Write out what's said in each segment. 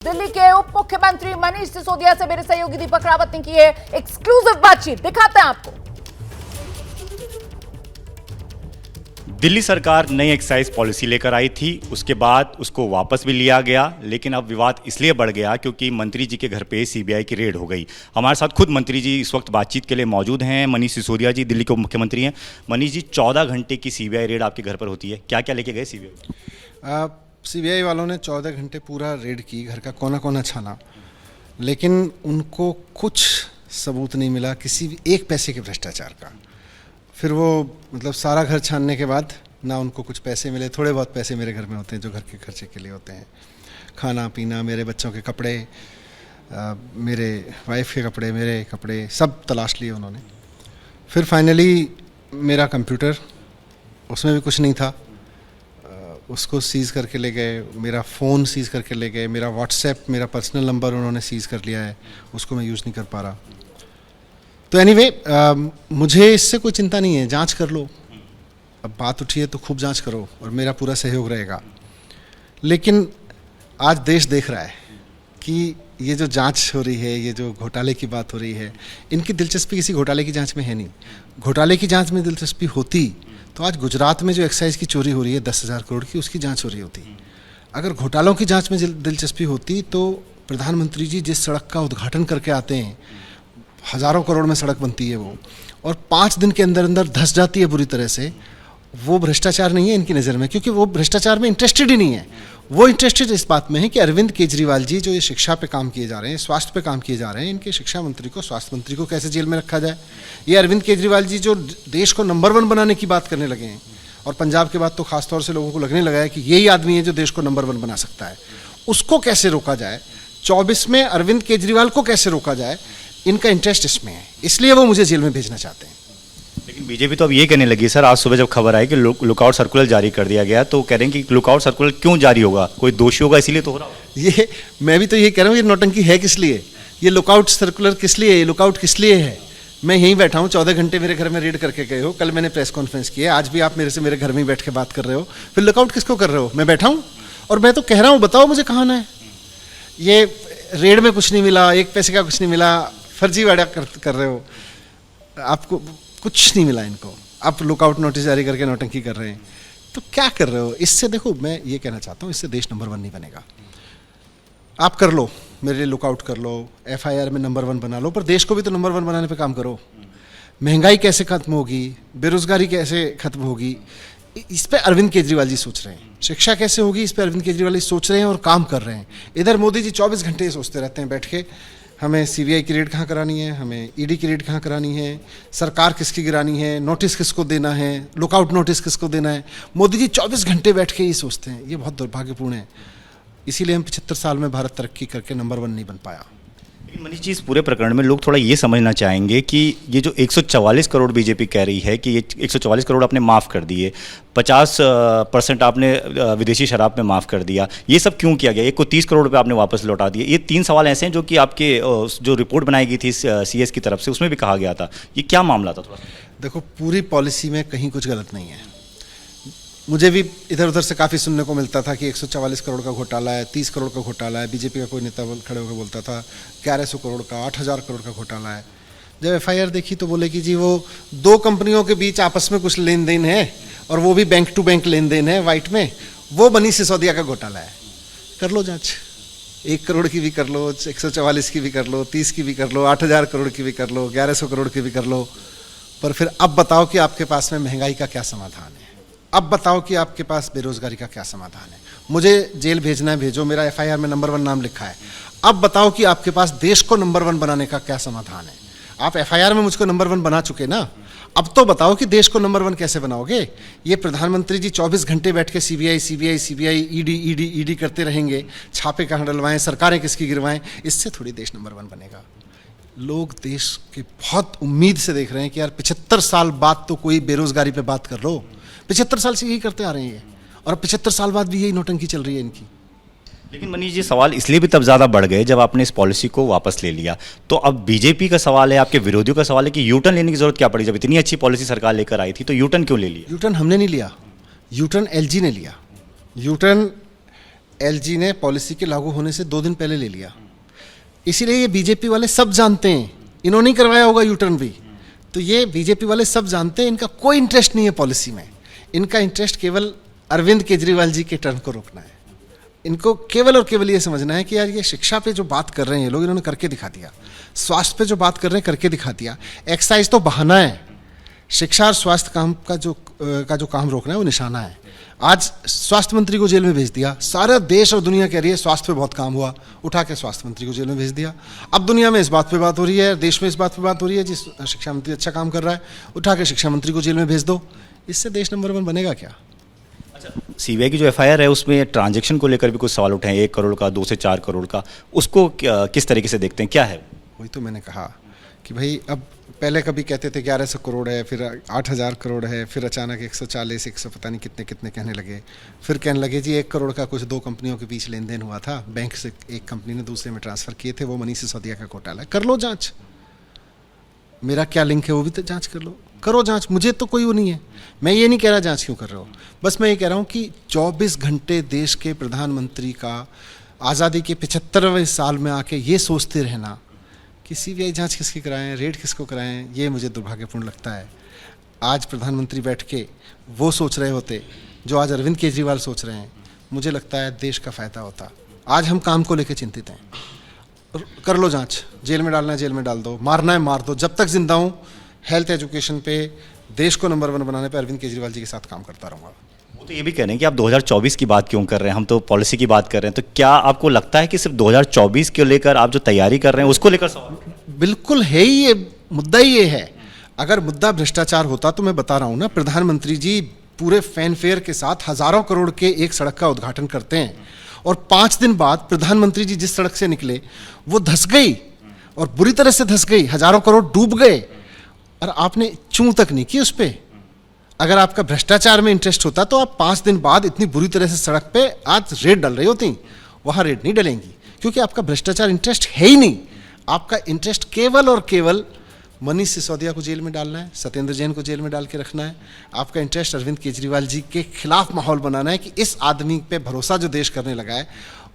दिल्ली के उप मुख्यमंत्री मनीष सिसोदिया से मेरे सहयोगी दीपक रावत ने की है एक्सक्लूसिव बातचीत, दिखाते हैं आपको। दिल्ली सरकार नई एक्साइज पॉलिसी लेकर आई थी, उसके बाद उसको वापस भी लिया गया, लेकिन अब विवाद इसलिए बढ़ गया क्योंकि मंत्री जी के घर पे सीबीआई की रेड हो गई। हमारे साथ खुद मंत्री जी इस वक्त बातचीत के लिए मौजूद हैं। मनीष सिसोदिया जी दिल्ली के उप मुख्यमंत्री हैं। मनीष जी, 14 घंटे की सीबीआई रेड आपके घर पर होती है, क्या क्या लेके गए सीबीआई? सीबीआई वालों ने 14 घंटे पूरा रेड की, घर का कोना कोना छाना, लेकिन उनको कुछ सबूत नहीं मिला किसी भी एक पैसे के भ्रष्टाचार का। फिर वो मतलब सारा घर छानने के बाद ना उनको कुछ पैसे मिले। थोड़े बहुत पैसे मेरे घर में होते हैं जो घर के खर्चे के लिए होते हैं, खाना पीना, मेरे बच्चों के कपड़े, मेरे वाइफ के कपड़े, मेरे कपड़े, सब तलाश लिए उन्होंने। फिर फाइनली मेरा कंप्यूटर, उसमें भी कुछ नहीं था, उसको सीज़ करके ले गए। मेरा फ़ोन सीज़ करके ले गए। मेरा व्हाट्सएप, मेरा पर्सनल नंबर उन्होंने सीज़ कर लिया है, उसको मैं यूज़ नहीं कर पा रहा। तो एनीवे, मुझे इससे कोई चिंता नहीं है, जांच कर लो। अब बात उठी है तो खूब जांच करो और मेरा पूरा सहयोग रहेगा। लेकिन आज देश देख रहा है कि ये जो जांच हो रही है, ये जो घोटाले की बात हो रही है, इनकी दिलचस्पी किसी घोटाले की जांच में है नहीं। घोटाले की जांच में दिलचस्पी होती तो आज गुजरात में जो एक्साइज की चोरी हो रही है 10,000 करोड़ की, उसकी जांच हो रही होती। अगर घोटालों की जांच में दिलचस्पी होती तो प्रधानमंत्री जी जिस सड़क का उद्घाटन करके आते हैं, हज़ारों करोड़ में सड़क बनती है वो, और 5 दिन के अंदर अंदर धंस जाती है बुरी तरह से, वो भ्रष्टाचार नहीं है इनकी नज़र में, क्योंकि वो भ्रष्टाचार में इंटरेस्टेड ही नहीं है। वो इंटरेस्टेड इस बात में है कि अरविंद केजरीवाल जी जो ये शिक्षा पे काम किए जा रहे हैं, स्वास्थ्य पे काम किए जा रहे हैं, इनके शिक्षा मंत्री को, स्वास्थ्य मंत्री को कैसे जेल में रखा जाए। ये अरविंद केजरीवाल जी जो देश को नंबर 1 बनाने की बात करने लगे हैं, और पंजाब के बाद तो खासतौर से लोगों को लगने लगा है कि यही आदमी है जो देश को नंबर 1 बना सकता है, उसको कैसे रोका जाए। 24 में अरविंद केजरीवाल को कैसे रोका जाए, इनका इंटरेस्ट इसमें है, इसलिए वो मुझे जेल में भेजना चाहते हैं। लेकिन बीजेपी तो अब ये कहने लगी सर, आज सुबह जब खबर आई कि लुकआउट सर्कुलर जारी कर दिया गया, तो कह रहे हैं कि लुकआउट सर्कुलर क्यों जारी होगा, कोई दोषी होगा इसीलिए तो हो रहा होगा। ये मैं भी तो ये कह रहा हूँ, ये नौटंकी है किस लिए, ये लुकआउट सर्कुलर किस लिए, ये लुकआउट किस लिए है। मैं यहीं बैठा हूँ, 14 घंटे मेरे घर में रेड करके गए हो, कल मैंने प्रेस कॉन्फ्रेंस की है, आज भी आप मेरे से मेरे घर में ही बैठ के बात कर रहे हो, फिर लुकआउट किसको कर रहे हो। मैं बैठा हूँ और मैं तो कह रहा हूँ, बताओ मुझे कहाँ ना है। ये रेड में कुछ नहीं मिला, एक पैसे का कुछ नहीं मिला, फर्जीवाड़ा कर रहे हो, आपको कुछ नहीं मिला इनको, आप लुकआउट नोटिस जारी करके नौटंकी कर रहे हैं, तो क्या कर रहे हो। इससे देखो, मैं ये कहना चाहता हूँ, इससे देश नंबर 1 नहीं बनेगा। आप कर लो, मेरे लिए लुकआउट कर लो, एफआईआर में नंबर 1 बना लो, पर देश को भी तो नंबर 1 बनाने पे काम करो। महंगाई कैसे खत्म होगी, बेरोजगारी कैसे खत्म होगी, इस पे अरविंद केजरीवाल जी सोच रहे हैं। शिक्षा कैसे होगी, इस पे अरविंद केजरीवाल जी सोच रहे हैं और काम कर रहे हैं। इधर मोदी जी 24 घंटे सोचते रहते हैं बैठ के, हमें सीबीआई की रेड कहाँ करानी है, हमें ईडी की रेड कहाँ करानी है, सरकार किसकी गिरानी है, नोटिस किसको देना है, लुकआउट नोटिस किसको देना है। मोदी जी 24 घंटे बैठ के ही सोचते हैं। ये बहुत दुर्भाग्यपूर्ण है। इसीलिए हम 75 साल में भारत तरक्की करके नंबर 1 नहीं बन पाया। लेकिन मनीष जी, इस पूरे प्रकरण में लोग थोड़ा ये समझना चाहेंगे कि ये जो 144 करोड़ बीजेपी कह रही है कि ये 144 करोड़ आपने माफ़ कर दिए, 50% आपने विदेशी शराब में माफ़ कर दिया, ये सब क्यों किया गया। एक को 30 करोड़ रुपये आपने वापस लौटा दिए। ये 3 सवाल ऐसे हैं जो कि आपके जो रिपोर्ट बनाई गई थी सीएस की तरफ से, उसमें भी कहा गया था। ये क्या मामला था थोड़ा? देखो, पूरी पॉलिसी में कहीं कुछ गलत नहीं है। मुझे भी इधर उधर से काफ़ी सुनने को मिलता था कि 144 करोड़ का घोटाला है, 30 करोड़ का घोटाला है। बीजेपी का कोई नेता खड़े होकर बोलता था 1100 करोड़ का, 8,000 करोड़ का घोटाला है। जब एफआईआर देखी तो बोले कि जी वो 2 कंपनियों के बीच आपस में कुछ लेन देन है, और वो भी बैंक टू बैंक लेन देन है वाइट में, वो मनीष सिसोदिया का घोटाला है। कर लो जांच, 1 करोड़ की भी कर लो, 144 की भी कर लो, 30 की भी कर लो, 8,000 करोड़ की भी कर लो, 1100 करोड़ की भी कर लो, पर फिर अब बताओ कि आपके पास में महंगाई का क्या समाधान है। अब बताओ कि आपके पास बेरोजगारी का क्या समाधान है। मुझे जेल भेजना है, भेजो, मेरा एफआईआर में नंबर 1 नाम लिखा है। अब बताओ कि आपके पास देश को नंबर 1 बनाने का क्या समाधान है। आप एफआईआर में मुझको नंबर 1 बना चुके ना, अब तो बताओ कि देश को नंबर 1 कैसे बनाओगे। ये प्रधानमंत्री जी 24 घंटे बैठ के सीबीआई ईडी करते रहेंगे, छापे कहाँ डलवाएं, सरकारें किसकी गिरवाएं, इससे थोड़ी देश नंबर 1 बनेगा। लोग देश के बहुत उम्मीद से देख रहे हैं कि यार 75 साल बाद तो कोई बेरोजगारी पे बात कर लो। 75 साल से यही करते आ रहे हैं, और 75 साल बाद भी यही नौटंकी चल रही है इनकी। लेकिन मनीष जी, सवाल इसलिए भी तब ज़्यादा बढ़ गए जब आपने इस पॉलिसी को वापस ले लिया। तो अब बीजेपी का सवाल है, आपके विरोधियों का सवाल है कि यूटर्न लेने की जरूरत क्या पड़ी। जब इतनी अच्छी पॉलिसी सरकार लेकर आई थी तो यूटर्न क्यों ले लिया? यूटर्न हमने नहीं लिया, यूटर्न एलजी ने लिया। यूटर्न एलजी ने पॉलिसी के लागू होने से 2 दिन पहले ले लिया। इसीलिए ये बीजेपी वाले सब जानते हैं, इन्होंने ही करवाया होगा यू टर्न भी, तो ये बीजेपी वाले सब जानते हैं इनका कोई इंटरेस्ट नहीं है पॉलिसी में। इनका इंटरेस्ट केवल अरविंद केजरीवाल जी के टर्न को रोकना है। इनको केवल और केवल ये समझना है कि यार ये शिक्षा पे जो बात कर रहे हैं ये लोग, इन्होंने करके दिखा दिया। स्वास्थ्य पे जो बात कर रहे हैं करके दिखा दिया। एक्साइज तो बहाना है, शिक्षा और स्वास्थ्य काम का जो काम रोकना है वो निशाना है। आज स्वास्थ्य मंत्री को जेल में भेज दिया। सारा देश और दुनिया कह रही है स्वास्थ्य पे बहुत काम हुआ, उठा के स्वास्थ्य मंत्री को जेल में भेज दिया। अब दुनिया में इस बात पे बात हो रही है, देश में इस बात पे बात हो रही है जिस शिक्षा मंत्री अच्छा काम कर रहा है, उठा के शिक्षा मंत्री को जेल में भेज दो। इससे देश नंबर 1 बनेगा क्या? सीबीआई की जो एफआईआर है उसमें ट्रांजैक्शन को लेकर भी कुछ सवाल उठे हैं, 1 करोड़ का, 2 से 4 करोड़ का, उसको किस तरीके से देखते हैं, क्या है? वही तो मैंने कहा कि भाई अब पहले कभी कहते थे 1100 करोड़ है, फिर 8000 करोड़ है, फिर अचानक 140, 100 पता नहीं कितने कितने कहने लगे। फिर कहने लगे जी 1 करोड़ का कुछ 2 कंपनियों के बीच लेन देन हुआ था, बैंक से एक कंपनी ने दूसरे में ट्रांसफ़र किए थे, वो मनीष सिसोदिया का घोटाला है। कर लो जांच, मेरा क्या लिंक है वो भी तो जांच कर लो, करो जांच, मुझे तो कोई वो नहीं है। मैं ये नहीं कह रहा जांच क्यों कर रहे हो, बस मैं ये कह रहा हूँ कि 24 घंटे देश के प्रधानमंत्री का आज़ादी के 75वें साल में आके ये सोचते रहना कि सीबीआई जांच किसकी कराएं, रेड किसको कराएं, ये मुझे दुर्भाग्यपूर्ण लगता है। आज प्रधानमंत्री बैठ के वो सोच रहे होते जो आज अरविंद केजरीवाल सोच रहे हैं, मुझे लगता है देश का फ़ायदा होता। आज हम काम को लेकर चिंतित हैं। कर लो जांच, जेल में डालना है जेल में डाल दो, मारना है मार दो। जब तक जिंदा हूँ हेल्थ एजुकेशन पे, देश को नंबर 1 बनाने पे अरविंद केजरीवाल जी के साथ काम करता रहूँगा। वो तो ये भी कह रहे हैं कि आप 2024 की बात क्यों कर रहे हैं, हम तो पॉलिसी की बात कर रहे हैं। तो क्या आपको लगता है कि सिर्फ 2024 को लेकर आप जो तैयारी कर रहे हैं उसको लेकर सवाल? बिल्कुल है ही, ये मुद्दा ही ये है। अगर मुद्दा भ्रष्टाचार होता तो मैं बता रहा हूँ ना, प्रधानमंत्री जी पूरे फैनफेयर के साथ हज़ारों करोड़ के एक सड़क का उद्घाटन करते हैं और 5 दिन बाद प्रधानमंत्री जी जिस सड़क से निकले वो धंस गई और बुरी तरह से धंस गई, हज़ारों करोड़ डूब गए और आपने चूं तक नहीं की उस पर। अगर आपका भ्रष्टाचार में इंटरेस्ट होता तो आप 5 दिन बाद इतनी बुरी तरह से सड़क पे आज रेड डल रही होती, वहाँ रेड नहीं डलेंगी क्योंकि आपका भ्रष्टाचार इंटरेस्ट है ही नहीं। आपका इंटरेस्ट केवल और केवल मनीष सिसोदिया को जेल में डालना है, सत्येंद्र जैन को जेल में डाल के रखना है। आपका इंटरेस्ट अरविंद केजरीवाल जी के खिलाफ माहौल बनाना है कि इस आदमी पे भरोसा जो देश करने लगा है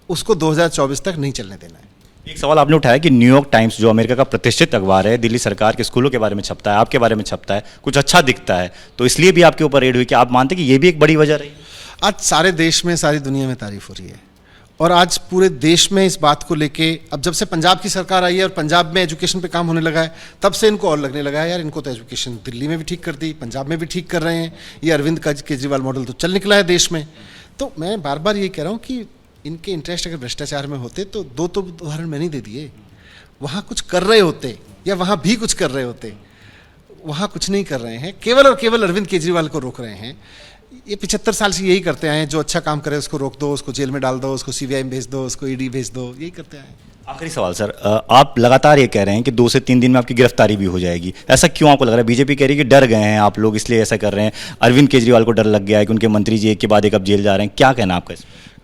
उसको 2024 तक नहीं चलने देना है। एक सवाल आपने उठाया कि न्यूयॉर्क टाइम्स जो अमेरिका का प्रतिष्ठित अखबार है, दिल्ली सरकार के स्कूलों के बारे में छपता है, आपके बारे में छपता है, कुछ अच्छा दिखता है, तो इसलिए भी आपके ऊपर रेड हुई। कि आप मानते हैं कि ये भी एक बड़ी वजह रही? आज सारे देश में, सारी दुनिया में तारीफ हो रही है और आज पूरे देश में इस बात को लेके, अब जब से पंजाब की सरकार आई है और पंजाब में एजुकेशन पे काम होने लगा है, तब से इनको और लगने लगा है यार इनको तो एजुकेशन दिल्ली में भी ठीक कर दी, पंजाब में भी ठीक कर रहे हैं, ये अरविंद केजरीवाल मॉडल तो चल निकला है देश में। तो मैं बार बार ये कह रहा हूँ कि इनके इंटरेस्ट अगर भ्रष्टाचार में होते तो 2 तो उदाहरण मैंने दे दिए। वहाँ कुछ कर रहे होते या वहाँ भी कुछ कर रहे होते, वहाँ कुछ नहीं कर रहे हैं, केवल और केवल अरविंद केजरीवाल को रोक रहे हैं। ये 75 साल से यही करते आए हैं, जो अच्छा काम करे उसको रोक दो, उसको जेल में डाल दो, उसको सीबीआई में भेज दो, उसको ईडी भेज दो, यही करते आए हैं। आखिरी सवाल सर, आप लगातार ये कह रहे हैं कि 2 से 3 दिन में आपकी गिरफ्तारी भी हो जाएगी, ऐसा क्यों आपको लग रहा है? बीजेपी कह रही है कि डर गए हैं आप लोग इसलिए ऐसा कर रहे हैं, अरविंद केजरीवाल को डर लग गया है कि उनके मंत्री जी एक के बाद एक अब जेल जा रहे हैं, क्या कहना आपका?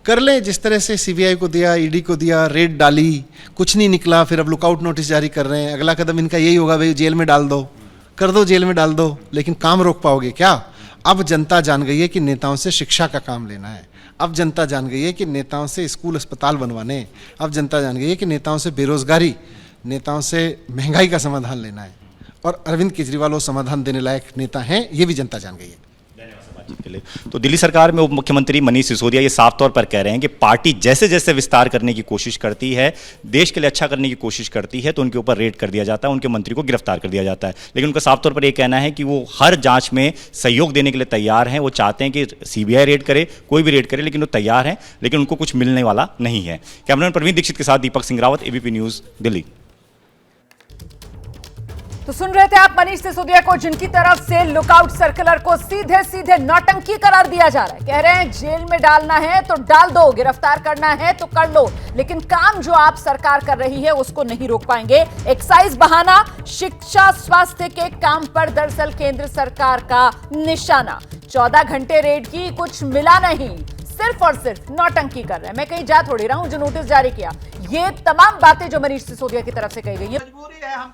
कर ले, जिस तरह से सीबीआई को दिया, ईडी को दिया, रेड डाली, कुछ नहीं निकला, फिर अब लुकआउट नोटिस जारी कर रहे हैं। अगला कदम इनका यही होगा, भाई जेल में डाल दो, कर दो जेल में डाल दो, लेकिन काम रोक पाओगे क्या? अब जनता जान गई है कि नेताओं से शिक्षा का काम लेना है। अब जनता जान गई है कि नेताओं से स्कूल अस्पताल बनवाने हैं। अब जनता जान गई है कि नेताओं से बेरोजगारी, नेताओं से महंगाई का समाधान लेना है और अरविंद केजरीवाल वो समाधान देने लायक नेता हैं, ये भी जनता जान गई है। के लिए तो दिल्ली सरकार में उप मुख्यमंत्री मनीष सिसोदिया ये साफ तौर पर कह रहे हैं कि पार्टी जैसे जैसे विस्तार करने की कोशिश करती है, देश के लिए अच्छा करने की कोशिश करती है, तो उनके ऊपर रेड कर दिया जाता है, उनके मंत्री को गिरफ्तार कर दिया जाता है। लेकिन उनका साफ तौर पर यह कहना है कि वो हर जांच में सहयोग देने के लिए तैयार हैं। वो चाहते हैं कि सीबीआई रेड करे, कोई भी रेड करे, लेकिन वो तैयार हैं, लेकिन उनको कुछ मिलने वाला नहीं है। कैमरामैन प्रवीण दीक्षित के साथ दीपक सिंह रावत, एबीपी न्यूज़, दिल्ली। तो सुन रहे थे आप मनीष सिसोदिया को, जिनकी तरफ से लुकआउट सर्कुलर को सीधे सीधे नौटंकी करार दिया जा रहा है। कह रहे हैं जेल में डालना है तो डाल दो, गिरफ्तार करना है तो कर लो, लेकिन काम जो आप सरकार कर रही है उसको नहीं रोक पाएंगे। एक्साइज बहाना, शिक्षा स्वास्थ्य के काम पर दरअसल केंद्र सरकार का निशाना। 14 घंटे रेड की, कुछ मिला नहीं, सिर्फ और सिर्फ नौटंकी कर रहे हैं। मैं कहीं जा थोड़ी रहा हूं, जो नोटिस जारी किया, ये तमाम बातें जो मनीष सिसोदिया की तरफ से कही गई है।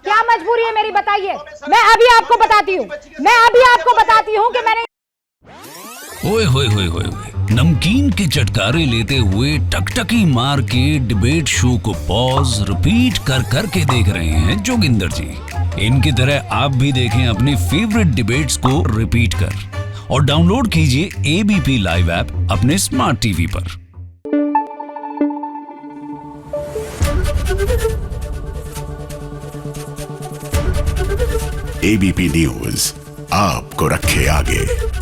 क्या मजबूरी है मेरी, बताइए। मैं अभी आपको बताती हूँ कि मैंने। ओए होए होए होए होए, नमकीन के चटकारे लेते हुए टकटकी मार के डिबेट शो को पॉज रिपीट कर करके देख रहे हैं जोगिंदर जी। इनकी तरह आप भी देखें अपनी फेवरेट डिबेट्स को रिपीट कर और डाउनलोड कीजिए एबीपी लाइव ऐप अपने स्मार्ट टीवी पर। एबीपी न्यूज आपको रखे आगे।